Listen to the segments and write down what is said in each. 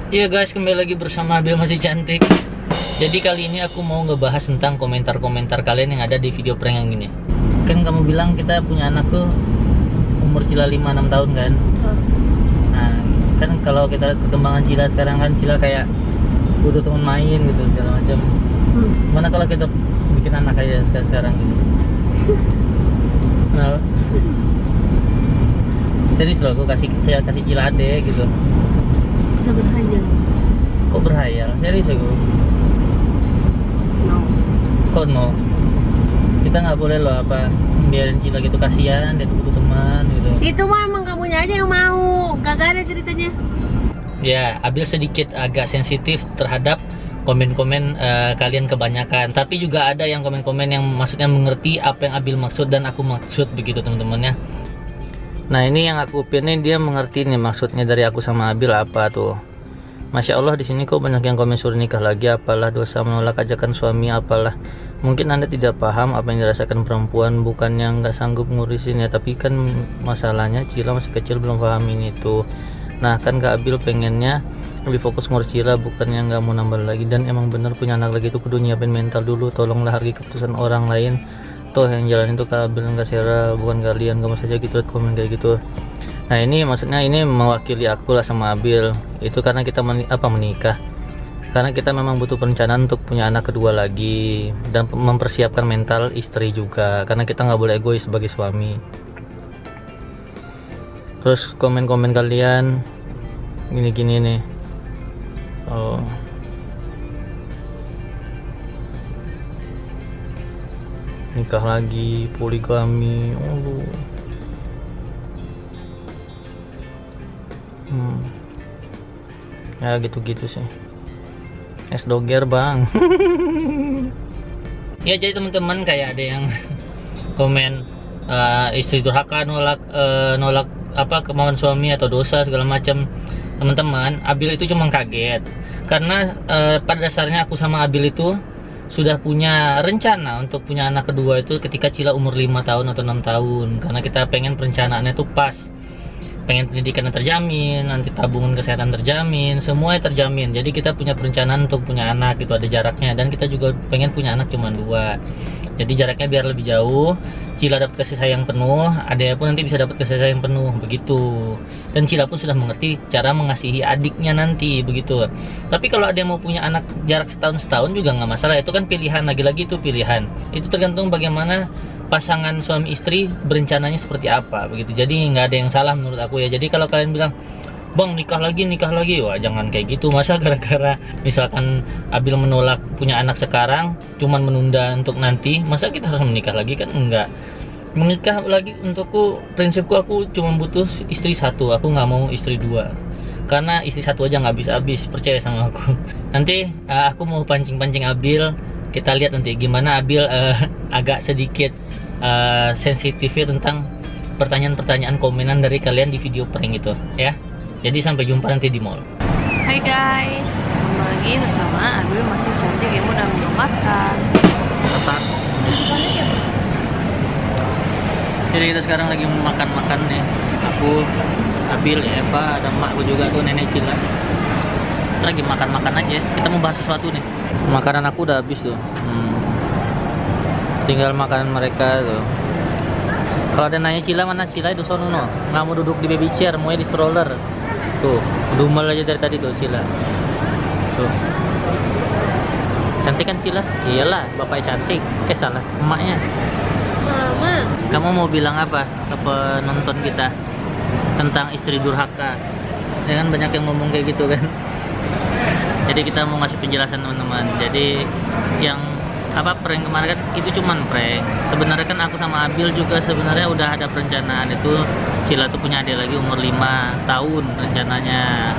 Iya guys, kembali lagi bersama Abil Masih Cantik. Jadi kali ini aku mau ngebahas tentang komentar-komentar kalian yang ada di video prank yang ini. Kan kamu bilang kita punya anak tuh umur Cila 5-6 tahun kan. Nah, kan kalau kita lihat perkembangan Cila sekarang kan, Cila kayak butuh teman main gitu segala macam. Mana kalau kita bikin anak aja sekarang gitu. Nah, serius loh, aku kasih Cila adek gitu. Bisa berhayal. Kok berhayal? Serius aku. No. Kok no? Kita nggak boleh loh apa biarin Cila gitu, kasihan dia tuh butuh teman gitu. Itu mah emang kamunya aja yang mau. Gak ada ceritanya. Ya, Abil sedikit agak sensitif terhadap komen-komen kalian kebanyakan. Tapi juga ada yang komen-komen yang maksudnya mengerti apa yang Abil maksud dan aku maksud begitu teman-teman ya. Nah ini yang aku pilih, dia mengerti nih maksudnya dari aku sama Abil apa tuh. Masya Allah, di sini kok banyak yang komen suruh nikah lagi, apalah dosa menolak ajakan suami, apalah. Mungkin Anda tidak paham apa yang dirasakan perempuan, bukan yang nggak sanggup ngurusin ya, tapi kan masalahnya Cila masih kecil belum pahamin itu. Nah kan Kak Abil pengennya lebih fokus ngurus Cila, bukan yang nggak mau nambah lagi. Dan emang bener punya anak lagi itu kudu nyiapin mental dulu, tolonglah hargai keputusan orang lain. Toh yang jalan itu Kak Abil nggak Sera, bukan kalian. Kamu saja gitu komen kayak gitu. Nah ini maksudnya ini mewakili aku lah sama Abil. Itu karena kita menikah, karena kita memang butuh perencanaan untuk punya anak kedua lagi dan mempersiapkan mental istri juga, karena kita nggak boleh egois sebagai suami. Terus komen-komen kalian gini-gini nih, oh nikah lagi, poligami, ya gitu-gitu sih. Es doger bang. Ya jadi teman-teman kayak ada yang komen istri durhaka, nolak apa kemauan suami atau dosa segala macam. Teman-teman, Abil itu cuma kaget karena pada dasarnya aku sama Abil itu sudah punya rencana untuk punya anak kedua itu ketika Cila umur 5 tahun atau 6 tahun, karena kita pengen perencanaannya tuh pas, pengen pendidikan yang terjamin, nanti tabungan kesehatan terjamin, semuanya terjamin. Jadi kita punya perencanaan untuk punya anak, itu ada jaraknya, dan kita juga pengen punya anak cuma 2. Jadi jaraknya biar lebih jauh, Cila dapat kasih sayang penuh, adiknya pun nanti bisa dapat kasih sayang penuh begitu. Dan Cila pun sudah mengerti cara mengasihi adiknya nanti begitu. Tapi kalau ada yang mau punya anak jarak setahun juga nggak masalah, itu kan pilihan, lagi-lagi itu pilihan. Itu tergantung bagaimana pasangan suami istri berencananya seperti apa begitu. Jadi nggak ada yang salah menurut aku ya. Jadi kalau kalian bilang bang nikah lagi, wah jangan kayak gitu. Masa gara-gara misalkan Abil menolak punya anak sekarang cuman menunda untuk nanti, masa kita harus menikah lagi? Kan enggak. Menikah lagi untukku, prinsipku aku cuma butuh istri 1, aku nggak mau istri 2, karena istri 1 aja nggak habis, percaya sama aku. Nanti aku mau pancing-pancing Abil, kita lihat nanti gimana Abil agak sedikit sensitifnya tentang pertanyaan-pertanyaan komenan dari kalian di video prank itu ya. Jadi sampai jumpa nanti di mall. Hai guys, kembali lagi bersama Abil Masih Cantik, ibu dan melepaskan. Tetap. Jadi kita sekarang lagi makan-makan nih. Aku, Abil, Eva, ada emakku juga tuh, nenek Cila. Kita lagi makan-makan aja. Kita mau bahas sesuatu nih. Makanan aku udah habis tuh. Tinggal makanan mereka tuh. Kalau ada nanya Cila mana, Cila itu sono no. Nggak mau duduk di baby chair, mau di stroller. Tuh, dumel aja dari tadi tuh Cila. Tuh. Cantik kan Cila? Iyalah, bapaknya cantik. Salah, emaknya. Mama. Kamu mau bilang apa ke penonton kita tentang istri durhaka? Ya kan banyak yang ngomong kayak gitu kan. Jadi kita mau ngasih penjelasan teman-teman. Jadi yang apa prank kemarin kan itu cuman prank. Sebenarnya kan aku sama Abil juga sebenarnya udah ada perencanaan itu. Cila tuh punya adik lagi umur 5 tahun rencananya.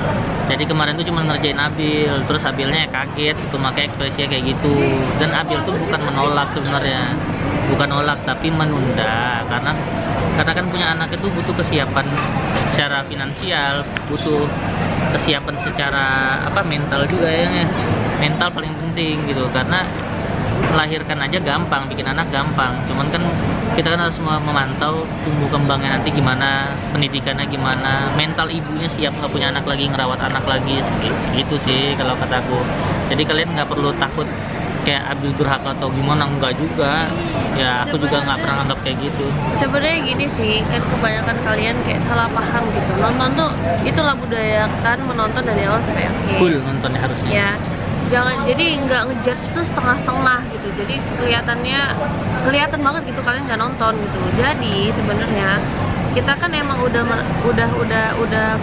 Jadi kemarin tuh cuma ngerjain Abil, terus Abilnya kaget itu, makanya ekspresinya kayak gitu. Dan Abil tuh bukan menolak sebenarnya, bukan nolak tapi menunda, karena kan punya anak itu butuh kesiapan secara finansial, butuh kesiapan secara mental juga ya. Mental paling penting gitu, karena melahirkan aja gampang, bikin anak gampang. Cuman kan kita kan harus memantau tumbuh kembangnya nanti gimana, pendidikannya gimana, mental ibunya siap nggak punya anak lagi, ngerawat anak lagi, segitu sih kalau kataku. Jadi kalian nggak perlu takut kayak Abil durhaka atau gimana, enggak juga. Ya aku juga nggak pernah anggap kayak gitu. Sebenarnya gini sih, kan kebanyakan kalian kayak salah paham gitu. Nonton tuh itulah budaya kan, menonton dari awal sampai akhir. Full nontonnya harusnya. Ya, jangan jadi nggak ngejudge tuh setengah-setengah gitu. Jadi kelihatan banget gitu kalian nggak nonton gitu. Jadi sebenarnya kita kan emang udah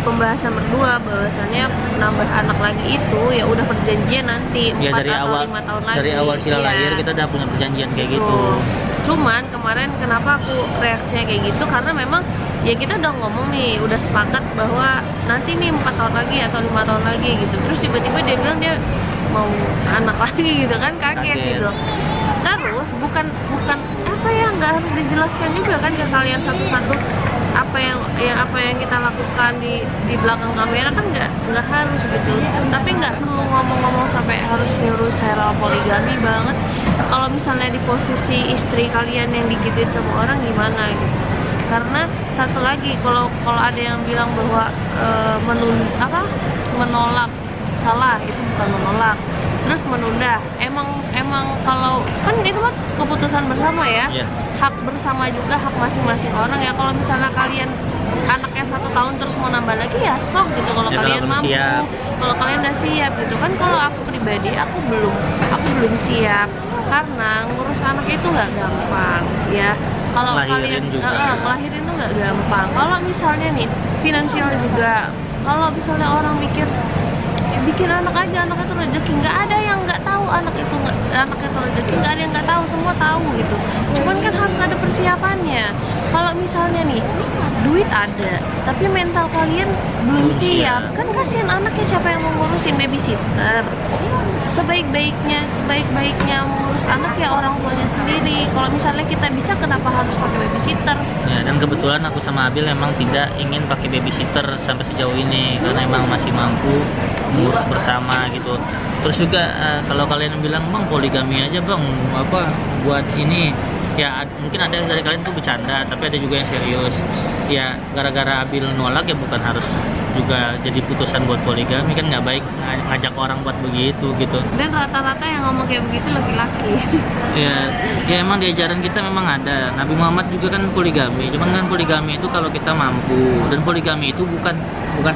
pembahasan berdua bahwasannya nambah anak lagi itu ya udah perjanjian nanti 4 Ya dari atau awal 5 tahun lagi. dari awal Sila Iya. lahir kita udah punya perjanjian kayak gitu. Tuh. Cuman kemarin kenapa aku reaksinya kayak gitu, karena memang ya kita udah ngomong nih, udah sepakat bahwa nanti nih 4 tahun lagi atau 5 tahun lagi gitu. Terus tiba-tiba dia bilang dia mau anak lagi gitu kan, kaget gitu. Terus bukan apa ya, nggak harus dijelaskan juga kan ke kalian satu-satu apa yang kita lakukan di belakang kamera kan nggak harus gitu. Tapi nggak perlu ngomong-ngomong sampai harus nyuruh serial poligami banget. Kalau misalnya di posisi istri kalian yang digituin sama orang gimana gitu. Karena satu lagi, kalau ada yang bilang bahwa menolak, salah, itu bukan menolak. Terus menunda, emang kalau kan itu mah keputusan bersama ya. Iya. Hak bersama juga, hak masing-masing orang ya. Kalau misalnya kalian anaknya 1 tahun terus mau nambah lagi ya sok gitu, kalau Ya, kalian kalau mampu, siap. kalau kalian udah siap gitu kan. Kalau aku pribadi, aku belum siap, karena ngurus anak itu nggak gampang ya. Kalau Ngelahirin kalian juga. ngelahirin itu nggak gampang. Kalau misalnya nih finansial juga, kalau misalnya orang mikir bikin anak aja, anak itu rezeki, nggak ada yang nggak tahu anak itu rezeki, nggak ada yang nggak tahu, semua tahu gitu. Cuman kan harus ada persiapannya. Kalau misalnya nih duit ada tapi mental kalian belum siap, kan kasihan anaknya, siapa yang mau ngurusin? Babysitter. Sebaik-baiknya mengurus anak ya orang tuanya sendiri. Kalau misalnya kita bisa, kenapa harus pakai babysitter? Ya, dan kebetulan aku sama Abil memang tidak ingin pakai babysitter sampai sejauh ini karena emang masih mampu mengurus bersama gitu. Terus juga kalau kalian bilang bang poligami aja bang, apa buat ini ya, mungkin ada dari kalian tuh bercanda, tapi ada juga yang serius. Ya gara-gara Abil nolak ya bukan harus juga jadi putusan buat poligami, kan nggak baik ngajak orang buat begitu gitu. Dan rata-rata yang ngomong kayak begitu laki-laki. Ya emang di ajaran kita memang ada. Nabi Muhammad juga kan poligami. Cuman kan poligami itu kalau kita mampu, dan poligami itu bukan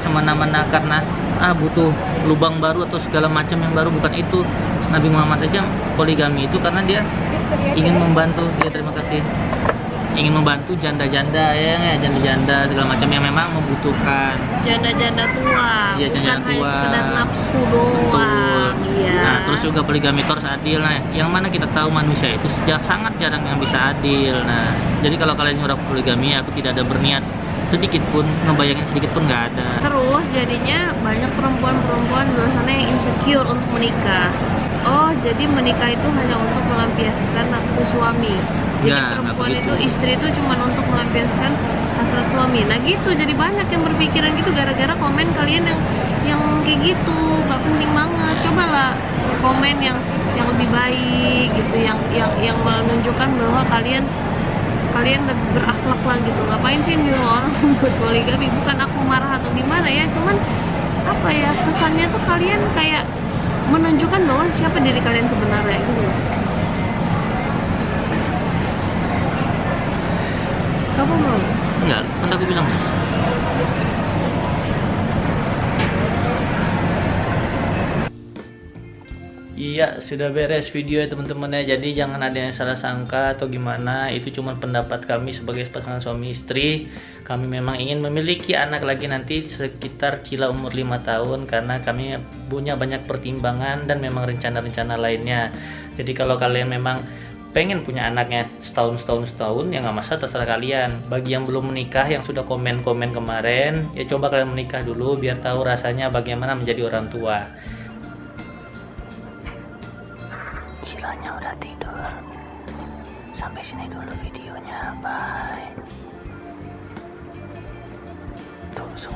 semena-mena karena butuh lubang baru atau segala macam yang baru, bukan itu. Nabi Muhammad aja poligami itu karena dia ingin membantu, terima kasih, ingin membantu janda-janda ya, janda-janda segala macam yang memang membutuhkan. Janda-janda tua, Iya, bukan janda-janda hanya tua. sekedar nafsu Betul. doang. Iya. Nah, terus juga poligami itu harus adil. Nah, yang mana kita tahu manusia itu sangat jarang yang bisa adil. Nah, jadi kalau kalian nyuruh poligami, aku tidak ada berniat sedikit pun, ngebayangin sedikit pun nggak ada. Terus jadinya banyak perempuan-perempuan biasanya yang insecure untuk menikah. Oh, jadi menikah itu hanya untuk melampiaskan nafsu suami. Jadi Nggak perempuan begitu. itu, istri itu cuma untuk melampiaskan hasrat suami. Nah gitu, jadi banyak yang berpikiran gitu gara-gara komen kalian yang kayak gitu, nggak penting banget. Cobalah komen yang lebih baik gitu, yang menunjukkan bahwa kalian lebih berakhlak lah gitu. Ngapain sih nyuruh orang buat poligami? Bukan aku marah atau gimana ya, cuman apa ya, kesannya tuh kalian kayak menunjukkan bahwa siapa diri kalian sebenarnya gitu. Kamu mau? Enggak, kan aku bilang. Iya, sudah beres video ya teman-teman ya. Jadi jangan ada yang salah sangka atau gimana. Itu cuma pendapat kami sebagai pasangan suami istri. Kami memang ingin memiliki anak lagi nanti sekitar Cila umur 5 tahun, karena kami punya banyak pertimbangan dan memang rencana-rencana lainnya. Jadi kalau kalian memang pengen punya anaknya setahun ya nggak masalah, terserah kalian. Bagi yang belum menikah, yang sudah komen-komen kemarin, ya coba kalian menikah dulu biar tahu rasanya bagaimana menjadi orang tua. Cilanya udah tidur. Sampai sini dulu videonya, bye. Terus.